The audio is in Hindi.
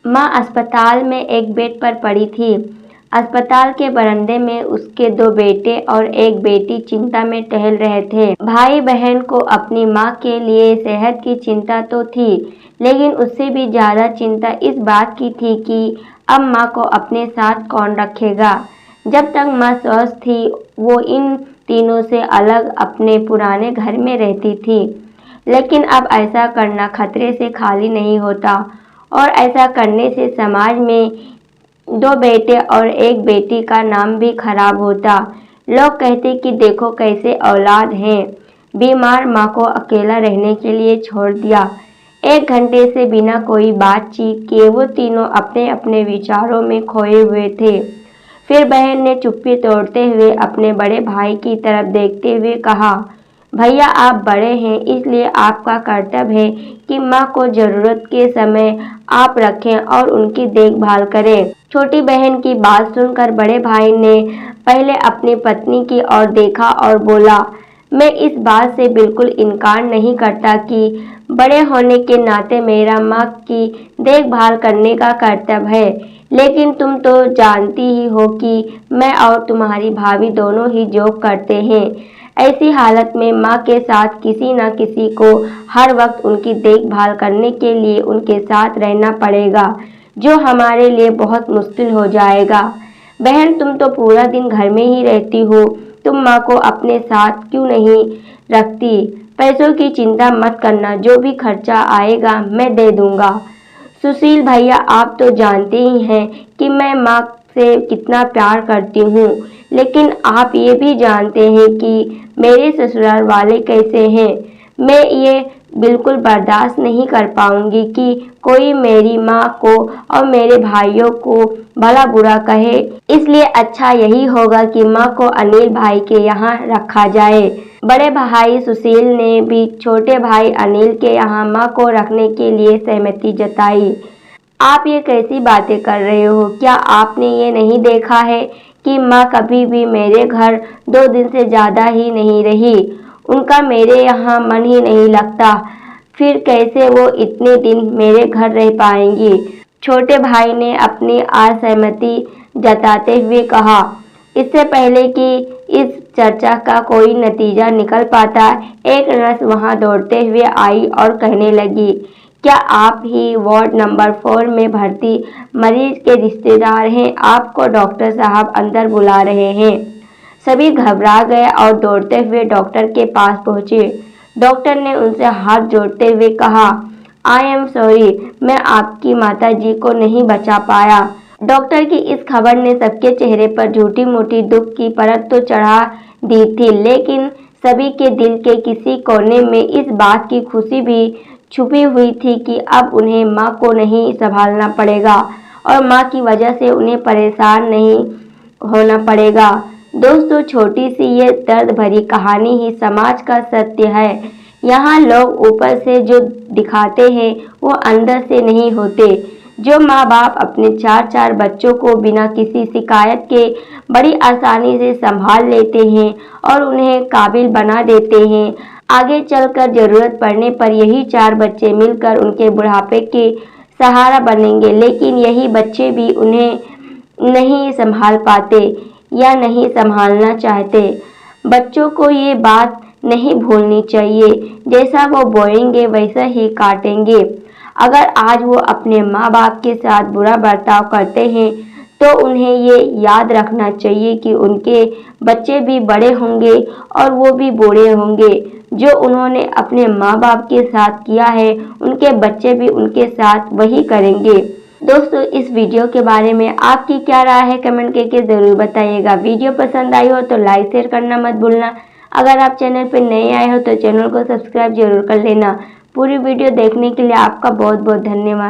माँ अस्पताल में एक बेड पर पड़ी थी। अस्पताल के बरामदे में उसके 2 बेटे और 1 बेटी चिंता में टहल रहे थे। भाई बहन को अपनी माँ के लिए सेहत की चिंता तो थी, लेकिन उससे भी ज़्यादा चिंता इस बात की थी कि अब माँ को अपने साथ कौन रखेगा। जब तक माँ स्वस्थ थी, वो इन तीनों से अलग अपने पुराने घर में रहती थी, लेकिन अब ऐसा करना खतरे से खाली नहीं होता, और ऐसा करने से समाज में 2 बेटे और 1 बेटी का नाम भी खराब होता। लोग कहते कि देखो कैसे औलाद हैं। बीमार माँ को अकेला रहने के लिए छोड़ दिया। 1 घंटे से बिना कोई बातचीत किए वो तीनों अपने अपने विचारों में खोए हुए थे। फिर बहन ने चुप्पी तोड़ते हुए अपने बड़े भाई की तरफ देखते हुए कहा, भैया आप बड़े हैं, इसलिए आपका कर्तव्य है कि माँ को जरूरत के समय आप रखें और उनकी देखभाल करें। छोटी बहन की बात सुनकर बड़े भाई ने पहले अपनी पत्नी की ओर देखा और बोला, मैं इस बात से बिल्कुल इनकार नहीं करता कि बड़े होने के नाते मेरा माँ की देखभाल करने का कर्तव्य है, लेकिन तुम तो जानती ही हो कि मैं और तुम्हारी भाभी दोनों ही जॉब करते हैं। ऐसी हालत में माँ के साथ किसी न किसी को हर वक्त उनकी देखभाल करने के लिए उनके साथ रहना पड़ेगा, जो हमारे लिए बहुत मुश्किल हो जाएगा। बहन तुम तो पूरा दिन घर में ही रहती हो, तुम माँ को अपने साथ क्यों नहीं रखती? पैसों की चिंता मत करना, जो भी खर्चा आएगा मैं दे दूंगा। सुशील भैया आप तो जानते ही हैं कि मैं माँ से कितना प्यार करती हूँ, लेकिन आप ये भी जानते हैं कि मेरे ससुराल वाले कैसे हैं। मैं ये बिल्कुल बर्दाश्त नहीं कर पाऊंगी कि कोई मेरी माँ को और मेरे भाइयों को भला बुरा कहे, इसलिए अच्छा यही होगा कि माँ को अनिल भाई के यहाँ रखा जाए। बड़े भाई सुशील ने भी छोटे भाई अनिल के यहाँ माँ को रखने के लिए सहमति जताई। आप ये कैसी बातें कर रहे हो? क्या आपने ये नहीं देखा है कि माँ कभी भी मेरे घर 2 दिन से ज़्यादा ही नहीं रही? उनका मेरे यहाँ मन ही नहीं लगता, फिर कैसे वो इतने दिन मेरे घर रह पाएंगी? छोटे भाई ने अपनी असहमति जताते हुए कहा। इससे पहले कि इस चर्चा का कोई नतीजा निकल पाता, एक नर्स वहां दौड़ते हुए आई और कहने लगी, क्या आप ही वार्ड नंबर 4 में भर्ती मरीज के रिश्तेदार हैं? आपको डॉक्टर साहब अंदर बुला रहे हैं। सभी घबरा गए और दौड़ते हुए डॉक्टर के पास पहुंचे। डॉक्टर ने उनसे हाथ जोड़ते हुए कहा, आई एम सॉरी, मैं आपकी माताजी को नहीं बचा पाया। डॉक्टर की इस खबर ने सबके चेहरे पर झूठी मूठी दुख की परत तो चढ़ा दी थी, लेकिन सभी के दिल के किसी कोने में इस बात की खुशी भी छुपी हुई थी कि अब उन्हें माँ को नहीं संभालना पड़ेगा और माँ की वजह से उन्हें परेशान नहीं होना पड़ेगा। दोस्तों, छोटी सी ये दर्द भरी कहानी ही समाज का सत्य है। यहाँ लोग ऊपर से जो दिखाते हैं वो अंदर से नहीं होते। जो माँ बाप अपने 4-4 बच्चों को बिना किसी शिकायत के बड़ी आसानी से संभाल लेते हैं और उन्हें काबिल बना देते हैं, आगे चलकर जरूरत पड़ने पर यही 4 बच्चे मिलकर उनके बुढ़ापे के सहारा बनेंगे, लेकिन यही बच्चे भी उन्हें नहीं संभाल पाते या नहीं संभालना चाहते। बच्चों को ये बात नहीं भूलनी चाहिए, जैसा वो बोएंगे वैसा ही काटेंगे। अगर आज वो अपने माँ बाप के साथ बुरा बर्ताव करते हैं तो उन्हें ये याद रखना चाहिए कि उनके बच्चे भी बड़े होंगे और वो भी बूढ़े होंगे। जो उन्होंने अपने माँ बाप के साथ किया है, उनके बच्चे भी उनके साथ वही करेंगे। दोस्तों, इस वीडियो के बारे में आपकी क्या राय है कमेंट करके ज़रूर बताइएगा। वीडियो पसंद आई हो तो लाइक शेयर करना मत भूलना। अगर आप चैनल पर नए आए हो तो चैनल को सब्सक्राइब जरूर कर लेना। पूरी वीडियो देखने के लिए आपका बहुत बहुत धन्यवाद।